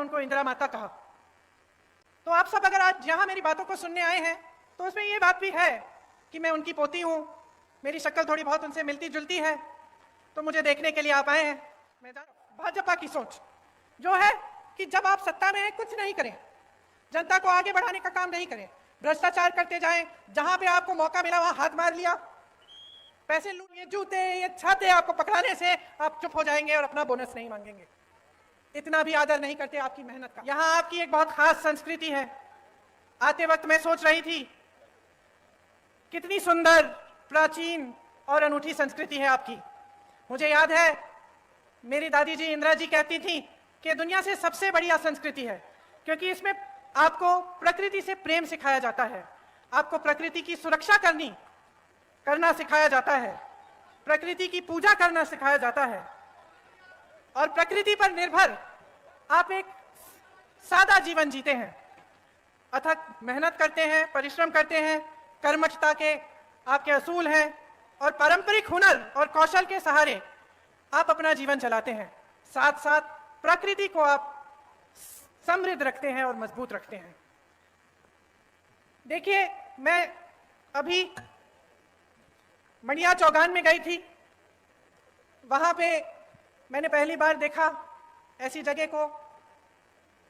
उनको इंदिरा माता कहा। तो आप सब अगर आज यहाँ मेरी बातों को सुनने आए हैं तो उसमें ये बात भी है कि मैं उनकी पोती हूँ, मेरी शक्ल थोड़ी बहुत उनसे मिलती जुलती है, तो मुझे देखने के लिए आप आए हैं। मैं भाजपा की सोच जो है कि जब आप सत्ता में हैं कुछ नहीं करें, जनता को आगे बढ़ाने का काम नहीं करें, भ्रष्टाचार करते जाएं, जहां पे आपको मौका मिला वहां हाथ मार लिया, पैसे लूट, ये जूते ये छाते आपको पकड़ाने से आप चुप हो जाएंगे और अपना बोनस नहीं मांगेंगे। इतना भी आदर नहीं करते आपकी मेहनत का। यहाँ आपकी एक बहुत खास संस्कृति है। आते वक्त मैं सोच रही थी कितनी सुंदर, प्राचीन और अनूठी संस्कृति है आपकी। मुझे याद है मेरी दादी जी इंदिरा जी कहती थी कि दुनिया से सबसे बढ़िया संस्कृति है, क्योंकि इसमें आपको प्रकृति से प्रेम सिखाया जाता है, आपको प्रकृति की सुरक्षा करना सिखाया जाता है, प्रकृति की पूजा करना सिखाया जाता है और प्रकृति पर निर्भर आप एक सादा जीवन जीते हैं, अथक मेहनत करते हैं, परिश्रम करते हैं, कर्मठता के आपके असूल हैं और पारंपरिक हुनर और कौशल के सहारे आप अपना जीवन चलाते हैं। साथ साथ प्रकृति को आप समृद्ध रखते हैं और मजबूत रखते हैं। देखिए, मैं अभी मणिया चौगान में गई थी, वहां पे मैंने पहली बार देखा ऐसी जगह को,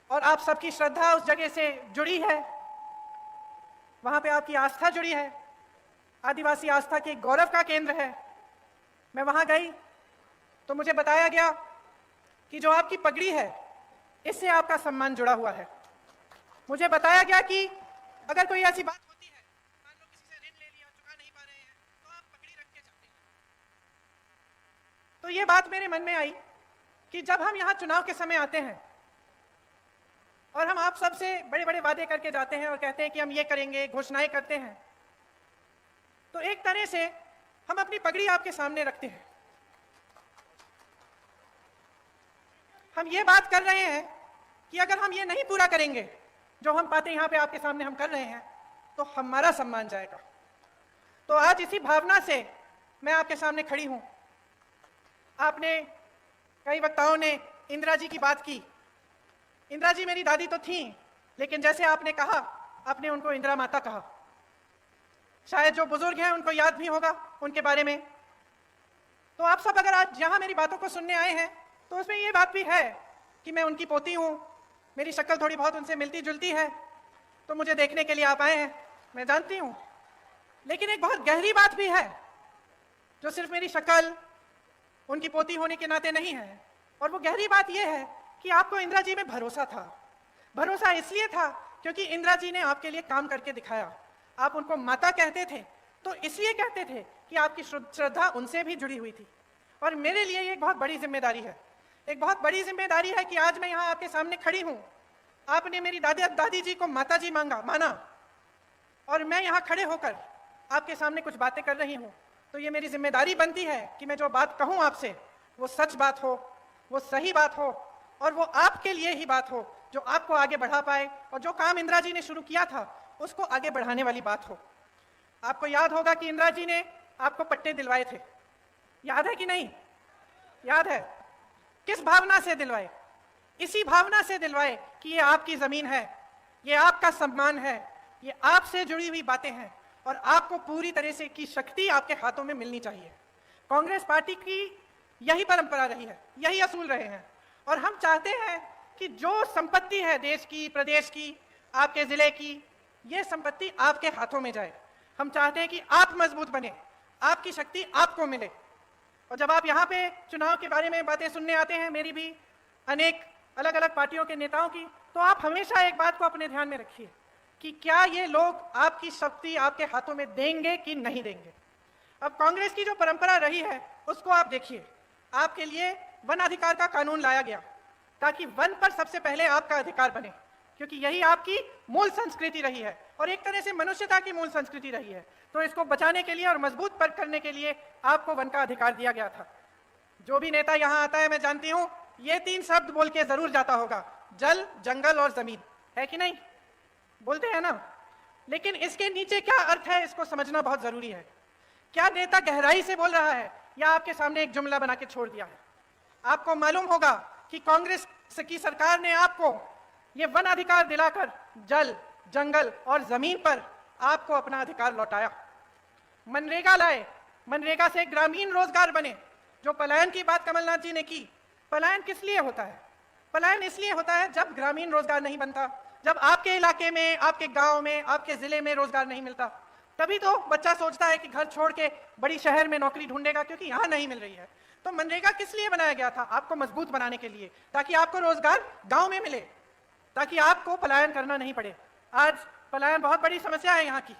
और आप सबकी श्रद्धा उस जगह से जुड़ी है, वहां पे आपकी आस्था जुड़ी है, आदिवासी आस्था के गौरव का केंद्र है। मैं वहां गई तो मुझे बताया गया कि जो आपकी पगड़ी है इससे आपका सम्मान जुड़ा हुआ है। मुझे बताया गया कि अगर कोई ऐसी बात होती है, मान लो किसी से ऋण ले लिया, चुका नहीं पा रहे हैं, तो आप पगड़ी रख के जाते हैं। तो ये बात मेरे मन में आई कि जब हम यहाँ चुनाव के समय आते हैं और हम आप सबसे बड़े बड़े वादे करके जाते हैं और कहते हैं कि हम ये करेंगे, घोषणाएं करते हैं, तो एक तरह से हम अपनी पगड़ी आपके सामने रखते हैं। हम ये बात कर रहे हैं कि अगर हम ये नहीं पूरा करेंगे जो हम बातें यहाँ पे आपके सामने हम कर रहे हैं, तो हमारा सम्मान जाएगा। तो आज इसी भावना से मैं आपके सामने खड़ी हूँ। आपने, कई वक्ताओं ने इंदिरा जी की बात की। इंदिरा जी मेरी दादी तो थी, लेकिन जैसे आपने कहा, आपने उनको इंदिरा माता कहा। शायद जो बुजुर्ग हैं उनको याद भी होगा उनके बारे में। तो आप सब अगर आज यहाँ मेरी बातों को सुनने आए हैं तो उसमें ये बात भी है कि मैं उनकी पोती हूँ, मेरी शक्ल थोड़ी बहुत उनसे मिलती जुलती है, तो मुझे देखने के लिए आप आए हैं, मैं जानती हूँ। लेकिन एक बहुत गहरी बात भी है जो सिर्फ मेरी शक्ल, उनकी पोती होने के नाते नहीं है, और वो गहरी बात यह है कि आपको इंदिरा जी में भरोसा था। भरोसा इसलिए था क्योंकि इंदिरा जी ने आपके लिए काम करके दिखाया। आप उनको माता कहते थे तो इसलिए कहते थे कि आपकी श्रद्धा उनसे भी जुड़ी हुई थी। और मेरे लिए ये एक बहुत बड़ी जिम्मेदारी है, एक बहुत बड़ी जिम्मेदारी है कि आज मैं यहाँ आपके सामने खड़ी हूँ। आपने मेरी दादी जी को माता जी माना, और मैं यहाँ खड़े होकर आपके सामने कुछ बातें कर रही हूँ, तो ये मेरी जिम्मेदारी बनती है कि मैं जो बात कहूँ आपसे वो सच बात हो, वो सही बात हो, और वो आपके लिए ही बात हो, जो आपको आगे बढ़ा पाए, और जो काम इंदिरा जी ने शुरू किया था उसको आगे बढ़ाने वाली बात हो। आपको याद होगा कि इंदिरा जी ने आपको पट्टे दिलवाए थे, याद है कि नहीं? याद है। किस भावना से दिलवाए? इसी भावना से दिलवाए कि ये आपकी जमीन है, ये आपका सम्मान है, ये आपसे जुड़ी हुई बातें हैं, और आपको पूरी तरह से की शक्ति आपके हाथों में मिलनी चाहिए। कांग्रेस पार्टी की यही परंपरा रही है, यही असूल रहे हैं, और हम चाहते हैं कि जो संपत्ति है देश की, प्रदेश की, आपके जिले की, ये संपत्ति आपके हाथों में जाए। हम चाहते हैं कि आप मजबूत बने, आपकी शक्ति आपको मिले। और जब आप यहाँ पे चुनाव के बारे में बातें सुनने आते हैं, मेरी भी, अनेक अलग अलग पार्टियों के नेताओं की, तो आप हमेशा एक बात को अपने ध्यान में रखिए कि क्या ये लोग आपकी शक्ति आपके हाथों में देंगे कि नहीं देंगे। अब कांग्रेस की जो परंपरा रही है उसको आप देखिए। आपके लिए वन अधिकार का कानून लाया गया ताकि वन पर सबसे पहले आपका अधिकार बने, क्योंकि यही आपकी मूल संस्कृति रही है और एक तरह से मनुष्यता की मूल संस्कृति रही है। तो इसको बचाने के लिए और मजबूत पर करने के लिए आपको वन का अधिकार दिया गया था। जो भी नेता यहाँ आता है, मैं जानती हूँ ये 3 शब्द बोल के जरूर जाता होगा, जल, जंगल और जमीन, है कि नहीं? बोलते हैं ना। लेकिन इसके नीचे क्या अर्थ है इसको समझना बहुत जरूरी है। क्या नेता गहराई से बोल रहा है या आपके सामने एक जुमला बना के छोड़ दिया है? आपको मालूम होगा कि कांग्रेस की सरकार ने आपको ये वन अधिकार दिलाकर जल, जंगल और जमीन पर आपको अपना अधिकार लौटाया। मनरेगा लाए, मनरेगा से ग्रामीण रोजगार बने। जो पलायन की बात कमलनाथ जी ने की, पलायन किस लिए होता है? पलायन इसलिए होता है जब ग्रामीण रोजगार नहीं बनता, जब आपके इलाके में, आपके गांव में, आपके जिले में रोजगार नहीं मिलता, तभी तो बच्चा सोचता है कि घर छोड़ के बड़ी शहर में नौकरी ढूंढेगा, क्योंकि यहाँ नहीं मिल रही है। तो मनरेगा किस लिए बनाया गया था? आपको मजबूत बनाने के लिए, ताकि आपको रोजगार गांव में मिले, ताकि आपको पलायन करना नहीं पड़े। आज पलायन बहुत बड़ी समस्या है यहाँ की।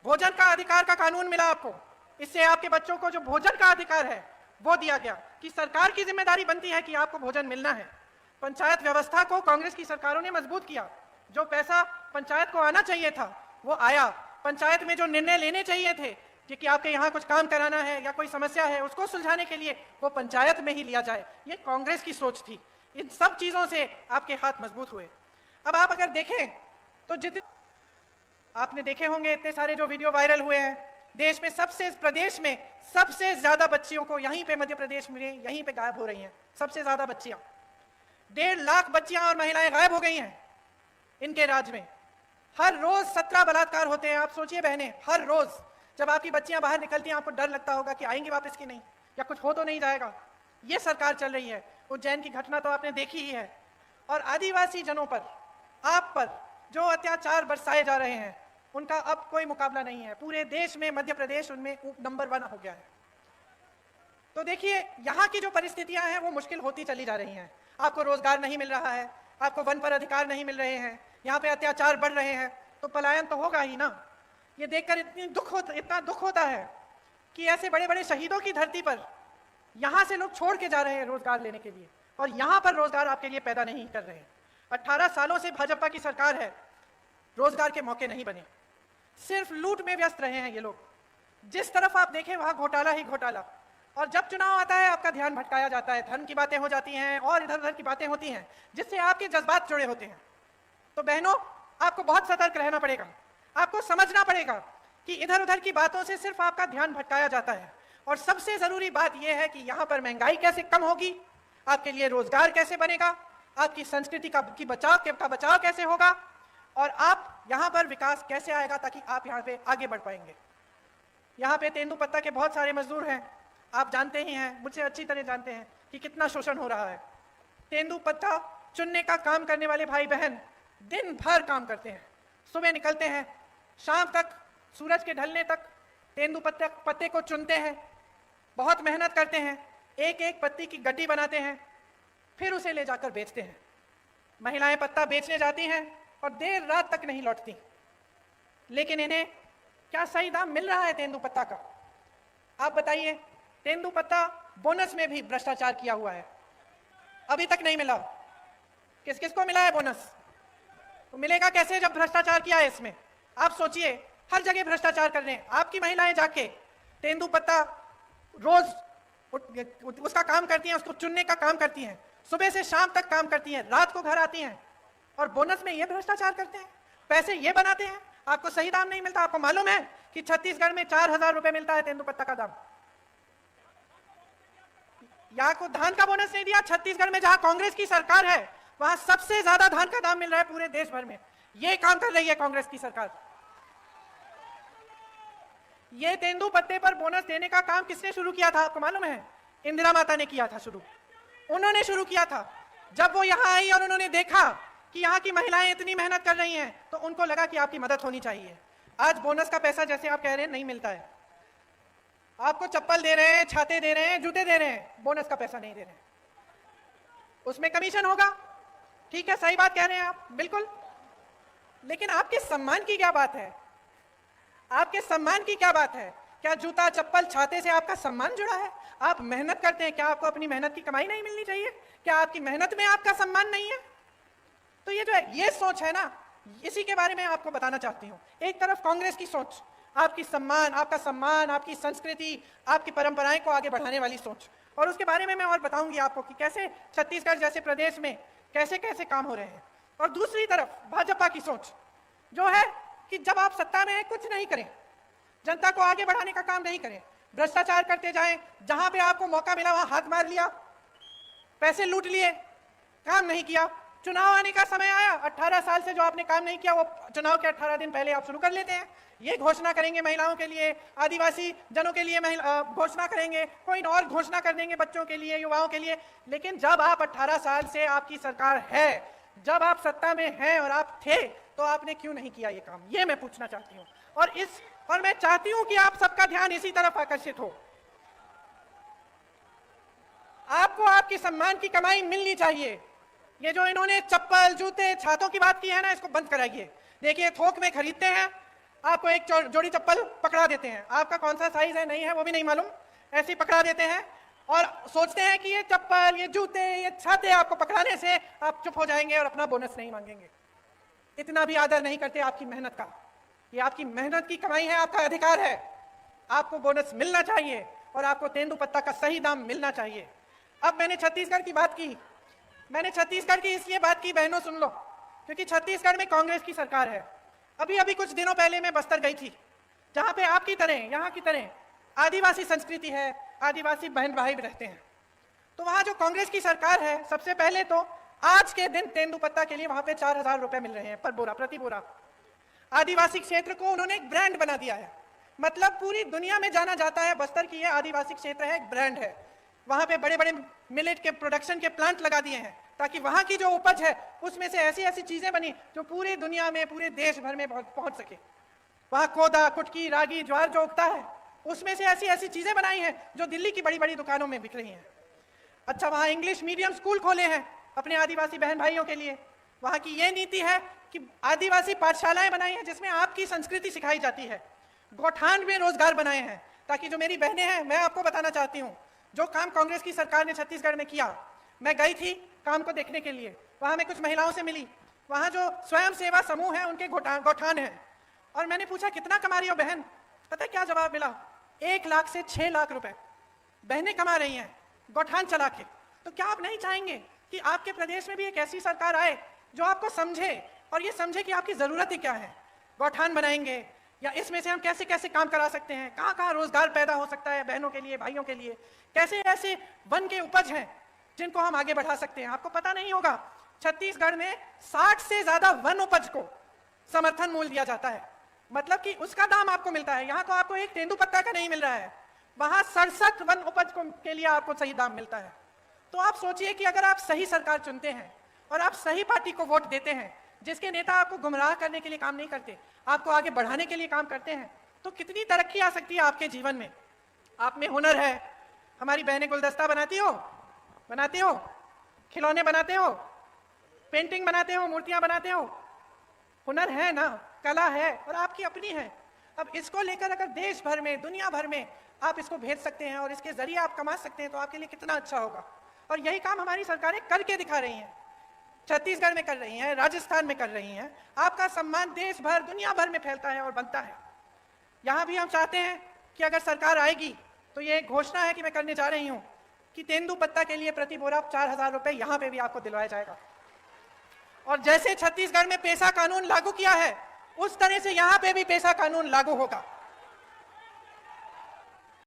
भोजन का अधिकार का कानून मिला आपको, इससे आपके बच्चों को जो भोजन का अधिकार है वो दिया गया कि सरकार की जिम्मेदारी बनती है कि आपको भोजन मिलना है। पंचायत व्यवस्था को कांग्रेस की सरकारों ने मजबूत किया। जो पैसा पंचायत को आना चाहिए था वो आया। पंचायत में जो निर्णय लेने चाहिए थे कि आपके यहाँ कुछ काम कराना है या कोई समस्या है उसको सुलझाने के लिए, वो पंचायत में ही लिया जाए। ये कांग्रेस की सोच थी। इन सब चीजों से आपके हाथ मजबूत हुए। अब आप अगर देखें तो जितने आपने देखे होंगे इतने सारे जो वीडियो वायरल हुए हैं, देश में प्रदेश में सबसे ज्यादा बच्चियों को यहीं पे मध्य प्रदेश में यहीं पे गायब हो रही हैं। सबसे ज्यादा बच्चियां, 1.5 लाख बच्चियां और महिलाएं गायब हो गई हैं इनके राज्य में। हर रोज 17 बलात्कार होते हैं। आप सोचिए बहनें, हर रोज जब आपकी बच्चियां बाहर निकलती हैं आपको डर लगता होगा कि आएंगी वापस की नहीं, या कुछ हो तो नहीं जाएगा। ये सरकार चल रही है। उज्जैन की घटना तो आपने देखी ही है। और आदिवासी जनों पर, आप पर जो अत्याचार बरसाए जा रहे हैं उनका अब कोई मुकाबला नहीं है। पूरे देश में मध्य प्रदेश उनमें नंबर 1 हो गया है। तो देखिए यहाँ की जो परिस्थितियां हैं वो मुश्किल होती चली जा रही हैं। आपको रोजगार नहीं मिल रहा है, आपको वन पर अधिकार नहीं मिल रहे हैं, यहाँ पे अत्याचार बढ़ रहे हैं, तो पलायन तो होगा ही ना। ये देखकर इतना दुख होता है कि ऐसे बड़े बड़े शहीदों की धरती पर यहाँ से लोग छोड़ के जा रहे हैं रोजगार लेने के लिए, और यहाँ पर रोजगार आपके लिए पैदा नहीं कर रहे हैं। 18 सालों से भाजपा की सरकार है, रोजगार के मौके नहीं बने, सिर्फ लूट में व्यस्त रहे हैं ये लोग। जिस तरफ आप देखें वहां घोटाला ही घोटाला। और जब चुनाव आता है आपका ध्यान भटकाया जाता है, धन की बातें हो जाती हैं और इधर उधर की बातें होती हैं जिससे आपके जज्बात जुड़े होते हैं। तो बहनों, आपको बहुत सतर्क रहना पड़ेगा। आपको समझना पड़ेगा कि इधर उधर की बातों से सिर्फ आपका ध्यान भटकाया जाता है। और सबसे जरूरी बात यह है कि यहाँ पर महंगाई कैसे कम होगी, आपके लिए रोजगार कैसे बनेगा, आपकी संस्कृति का बचाव कैसे होगा, और आप यहाँ पर विकास कैसे आएगा ताकि आप यहाँ पे आगे बढ़ पाएंगे। यहाँ पे तेंदुपत्ता के बहुत सारे मजदूर हैं। आप जानते ही हैं, मुझसे अच्छी तरह जानते हैं कि कितना शोषण हो रहा है। तेंदुपत्ता चुनने का काम करने वाले भाई बहन दिन भर काम करते हैं। सुबह निकलते हैं, शाम तक, सूरज के ढलने तक पत्ते को चुनते हैं, बहुत मेहनत करते हैं, एक एक पत्ती की गड्डी बनाते हैं, फिर उसे ले जाकर बेचते हैं। महिलाएं पत्ता बेचने जाती हैं और देर रात तक नहीं लौटती। लेकिन इन्हें क्या सही दाम मिल रहा है तेंदुपत्ता का? आप बताइए। तेंदुपत्ता बोनस में भी भ्रष्टाचार किया हुआ है, अभी तक नहीं मिला। किस किस को मिला है बोनस? तो मिलेगा कैसे जब भ्रष्टाचार किया है इसमें? आप सोचिए, हर जगह भ्रष्टाचार कर रहे हैं। आपकी महिलाएं जाके तेंदुपत्ता रोज उसका काम करती हैं, उसको चुनने का काम करती हैं, सुबह से शाम तक काम करती हैं, रात को घर आती हैं, और बोनस में ये भ्रष्टाचार करते हैं, पैसे ये बनाते हैं। आपको सही दाम नहीं मिलता। आपको मालूम है कि छत्तीसगढ़ में 4,000 रुपए मिलता है तेंदुपत्ता का दाम। यहाँ को धान का बोनस नहीं दिया। छत्तीसगढ़ में जहां कांग्रेस की सरकार है वहां सबसे ज्यादा धान का दाम मिल रहा है पूरे देश भर में। ये काम कर रही है कांग्रेस की सरकार। ये तेंदुपत्ते पर बोनस देने का काम किसने शुरू किया था आपको मालूम है? इंदिरा माता ने किया था शुरू। उन्होंने शुरू किया था। जब वो यहाँ आई और उन्होंने देखा कि यहाँ की महिलाएं इतनी मेहनत कर रही हैं, तो उनको लगा कि आपकी मदद होनी चाहिए। आज बोनस का पैसा, जैसे आप कह रहे हैं, नहीं मिलता है। आपको चप्पल दे रहे हैं, छाते दे रहे हैं, जूते दे रहे हैं, बोनस का पैसा नहीं दे रहे हैं। उसमें कमीशन होगा, ठीक है, सही बात कह रहे हैं आप, बिल्कुल। लेकिन आपके सम्मान की क्या बात है? आपके सम्मान की क्या बात है? क्या जूता, चप्पल, छाते से आपका सम्मान जुड़ा है? आप मेहनत करते हैं, क्या आपको अपनी मेहनत की कमाई नहीं मिलनी चाहिए? क्या आपकी मेहनत में आपका सम्मान नहीं है? तो ये जो है, ये सोच है ना, इसी के बारे में आपको बताना चाहती हूँ। एक तरफ कांग्रेस की सोच, आपकी सम्मान, आपका सम्मान, आपकी संस्कृति, आपकी परंपराएं को आगे बढ़ाने वाली सोच, और उसके बारे में मैं और बताऊंगी आपको कि कैसे छत्तीसगढ़ जैसे प्रदेश में कैसे कैसे काम हो रहे हैं। और दूसरी तरफ भाजपा की सोच जो है कि जब आप सत्ता में हैं कुछ नहीं करें, जनता को आगे बढ़ाने का काम नहीं करें, भ्रष्टाचार करते जाएं, जहां पे आपको मौका मिला वहां हाथ मार लिया, पैसे लूट लिए, काम नहीं किया, चुनाव आने का समय आया, 18 साल से जो आपने काम नहीं किया वो चुनाव के 18 दिन पहले आप शुरू कर लेते हैं। ये घोषणा करेंगे महिलाओं के लिए, आदिवासी जनों के लिए घोषणा करेंगे, कोई और घोषणा कर देंगे बच्चों के लिए, युवाओं के लिए। लेकिन जब आप 18 साल से आपकी सरकार है, जब आप सत्ता में हैं और आप थे, तो आपने क्यों नहीं किया ये काम, ये मैं पूछना चाहती हूँ। और मैं चाहती हूँ कि आप सबका ध्यान इसी तरफ आकर्षित हो। आपको आपकी सम्मान की कमाई मिलनी चाहिए। ये जो इन्होंने चप्पल, जूते, छातों की बात की है ना, इसको बंद कराइए। देखिए, थोक में खरीदते हैं, आपको एक जोड़ी चप्पल पकड़ा देते हैं, आपका कौन सा साइज है नहीं है वो भी नहीं मालूम, ऐसे ही पकड़ा देते हैं और सोचते हैं कि ये चप्पल, ये जूते, ये छाते आपको पकड़ाने से आप चुप हो जाएंगे और अपना बोनस नहीं मांगेंगे। इतना भी आदर नहीं करते आपकी मेहनत का। ये आपकी मेहनत की कमाई है, आपका अधिकार है, आपको बोनस मिलना चाहिए और आपको तेंदुपत्ता का सही दाम मिलना चाहिए। अब मैंने छत्तीसगढ़ की बात की, मैंने छत्तीसगढ़ की इसलिए बात की, बहनों सुन लो, क्योंकि छत्तीसगढ़ में कांग्रेस की सरकार है। अभी कुछ दिनों पहले मैं बस्तर गई थी, जहां पे आपकी तरह, यहाँ की तरह आदिवासी संस्कृति है, आदिवासी बहन भाई रहते हैं। तो वहां जो कांग्रेस की सरकार है, सबसे पहले तो आज के दिन तेंदुपत्ता के लिए वहां पे 4,000 रुपए मिल रहे हैं पर बोरा, प्रति बोरा। आदिवासी क्षेत्र को उन्होंने एक ब्रांड बना दिया है, मतलब पूरी दुनिया में जाना जाता है बस्तर की ये आदिवासी क्षेत्र है, एक ब्रांड है। वहां पे बड़े बड़े मिलेट के प्रोडक्शन के प्लांट लगा दिए हैं, ताकि वहां की जो उपज है उसमें से ऐसी ऐसी चीजें बनी जो पूरी दुनिया में, पूरे देश भर में पहुंच सके। वहां कोदा, कुटकी, रागी, ज्वार जो उगता है, उसमें से ऐसी ऐसी चीजें बनाई हैं जो दिल्ली की बड़ी बड़ी दुकानों में बिक रही हैं। अच्छा, वहां इंग्लिश मीडियम स्कूल खोले हैं अपने आदिवासी बहन भाइयों के लिए। वहां की ये नीति है कि आदिवासी पाठशालाएं बनाई हैं जिसमें आपकी संस्कृति सिखाई जाती है। गौठान में रोजगार बनाए हैं, ताकि जो मेरी बहनें हैं, मैं आपको बताना चाहती हूँ, जो काम कांग्रेस की सरकार ने छत्तीसगढ़ में किया, मैं गई थी काम को देखने के लिए, वहां मैं कुछ महिलाओं से मिली, वहां जो स्वयं सेवा समूह है उनके गौठान है, और मैंने पूछा कितना कमा रही हो बहन, पता है क्या जवाब मिला? 1 लाख से 6 लाख रुपए बहनें कमा रही हैं गौठान चला के। तो क्या आप नहीं चाहेंगे कि आपके प्रदेश में भी एक ऐसी सरकार आए जो आपको समझे और ये समझे कि आपकी जरूरतें क्या है? गौठान बनाएंगे या इसमें से हम कैसे कैसे काम करा सकते हैं, कहाँ कहाँ रोजगार पैदा हो सकता है बहनों के लिए, भाइयों के लिए, कैसे ऐसे वन के उपज हैं जिनको हम आगे बढ़ा सकते हैं। आपको पता नहीं होगा, छत्तीसगढ़ में 60 से ज्यादा वन उपज को समर्थन मूल्य दिया जाता है, मतलब कि उसका दाम आपको मिलता है। यहाँ को आपको एक तेंदुपत्ता का नहीं मिल रहा है, वहां 67 वन उपज के लिए आपको सही दाम मिलता है। तो आप सोचिए कि अगर आप सही सरकार चुनते हैं और आप सही पार्टी को वोट देते हैं, जिसके नेता आपको गुमराह करने के लिए काम नहीं करते, आपको आगे बढ़ाने के लिए काम करते हैं, तो कितनी तरक्की आ सकती है आपके जीवन में। आप में हुनर है, हमारी बहनें गुलदस्ता बनाती हो, खिलौने बनाते हो, पेंटिंग बनाते हो, मूर्तियां बनाते हो, हुनर है ना, कला है और आपकी अपनी है। अब इसको लेकर अगर देश भर में, दुनिया भर में आप इसको भेज सकते हैं और इसके जरिए आप कमा सकते हैं, तो आपके लिए कितना अच्छा होगा। और यही काम हमारी सरकारें करके दिखा रही हैं, छत्तीसगढ़ में कर रही हैं, राजस्थान में कर रही हैं। आपका सम्मान देश भर, दुनिया भर में फैलता है और बनता है। यहाँ भी हम चाहते हैं कि अगर सरकार आएगी तो ये घोषणा है कि मैं करने जा रही हूँ कि तेंदुपत्ता के लिए प्रति बोरा 4,000 रुपए यहाँ पे भी आपको दिलवाया जाएगा। और जैसे छत्तीसगढ़ में पेशा कानून लागू किया है, उस तरह से यहाँ पे भी पेशा कानून लागू होगा।